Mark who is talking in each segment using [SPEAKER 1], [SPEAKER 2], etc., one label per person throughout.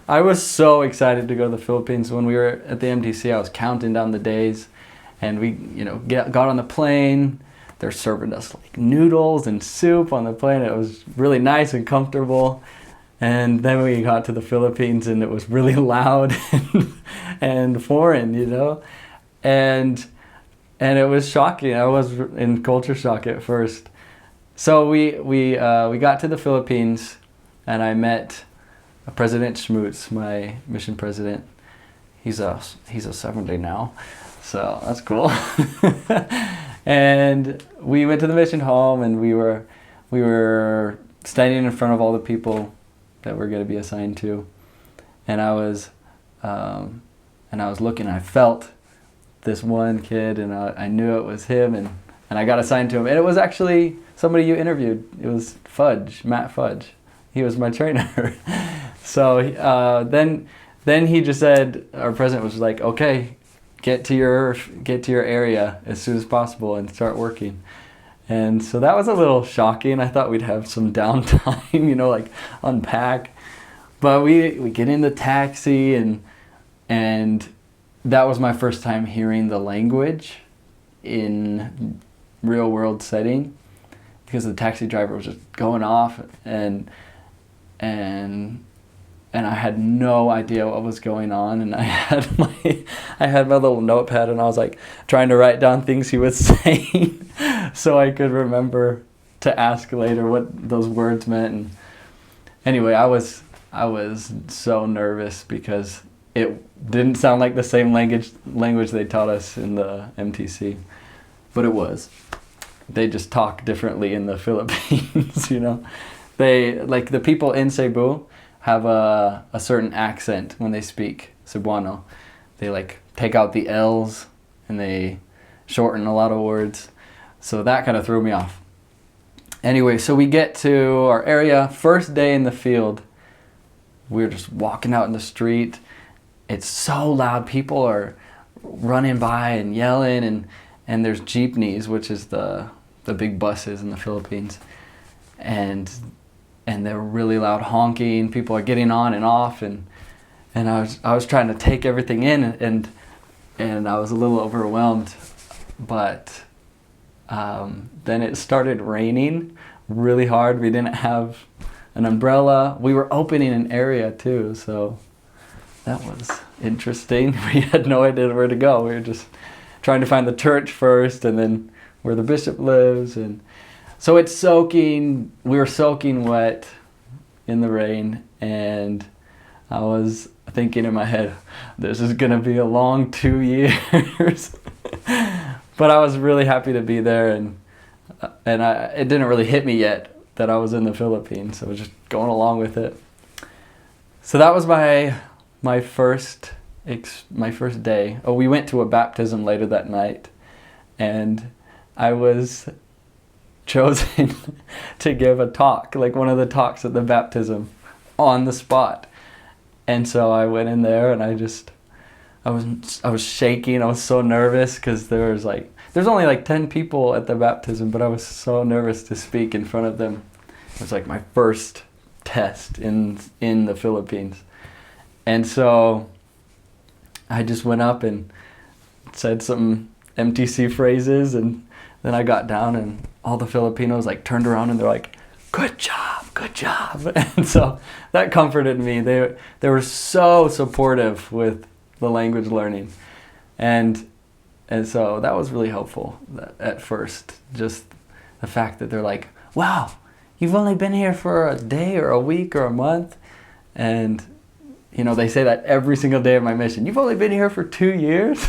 [SPEAKER 1] I was so excited to go to the Philippines. When we were at the MTC, I was counting down the days, and we, got on the plane. They're serving us like noodles and soup on the plane. It was really nice and comfortable. And then we got to the Philippines, and it was really loud and foreign, and it was shocking. I was in culture shock at first. So we got to the Philippines, and I met President Schmutz, my mission president. He's a 70 now, so that's cool. And we went to the mission home, and we were standing in front of all the people that we're going to be assigned to, and I was looking. And I felt this one kid, and I knew it was him, and I got assigned to him. And it was actually somebody you interviewed. It was Matt Fudge. He was my trainer. So then he just said, our president was like, okay, get to your area as soon as possible and start working. And so that was a little shocking. I thought we'd have some downtime, like unpack. But we get in the taxi, and that was my first time hearing the language in real world setting, because the taxi driver was just going off, and I had no idea what was going on, and I had my little notepad, and I was like trying to write down things he was saying so I could remember to ask later what those words meant. And anyway, I was so nervous because it didn't sound like the same language they taught us in the MTC, but it was. They just talk differently in the Philippines, They, like the people in Cebu, have a certain accent when they speak Cebuano. They like take out the L's, and they shorten a lot of words. So that kind of threw me off. Anyway, so we get to our area, first day in the field. We're just walking out in the street. It's so loud. People are running by and yelling, and there's jeepneys, which is the big buses in the Philippines. And they're really loud honking. People are getting on and off, and I was trying to take everything in, and I was a little overwhelmed. But then it started raining really hard. We didn't have an umbrella. We were opening an area too, so that was interesting. We had no idea where to go. We were just trying to find the church first, and then where the bishop lives, and so it's soaking. We were soaking wet in the rain, and I was thinking in my head, this is gonna be a long 2 years. But I was really happy to be there, and it didn't really hit me yet that I was in the Philippines. So I was just going along with it. So that was my first day. Oh, we went to a baptism later that night, and I was chosen to give a talk, like one of the talks at the baptism, on the spot. And so I went in there, and I was shaking. I was so nervous because there's only like 10 people at the baptism, but I was so nervous to speak in front of them. It was like my first test in the Philippines. And so I just went up and said some MTC phrases, and then I got down, and all the Filipinos turned around, and they're like, good job. And so that comforted me. They were so supportive with the language learning, and so that was really helpful at first. Just the fact that they're like, wow, you've only been here for a day or a week or a month, and they say that every single day of my mission. You've only been here for 2 years.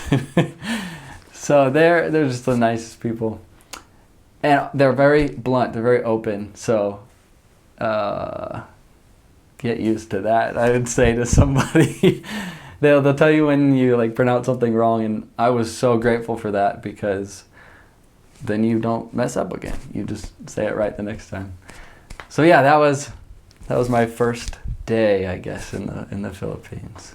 [SPEAKER 1] So they're just the nicest people, and they're very blunt. They're very open. So get used to that, I would say to somebody. They'll tell you when you pronounce something wrong, and I was so grateful for that, because then you don't mess up again. You just say it right the next time. So yeah, that was my first day, I guess, in the Philippines.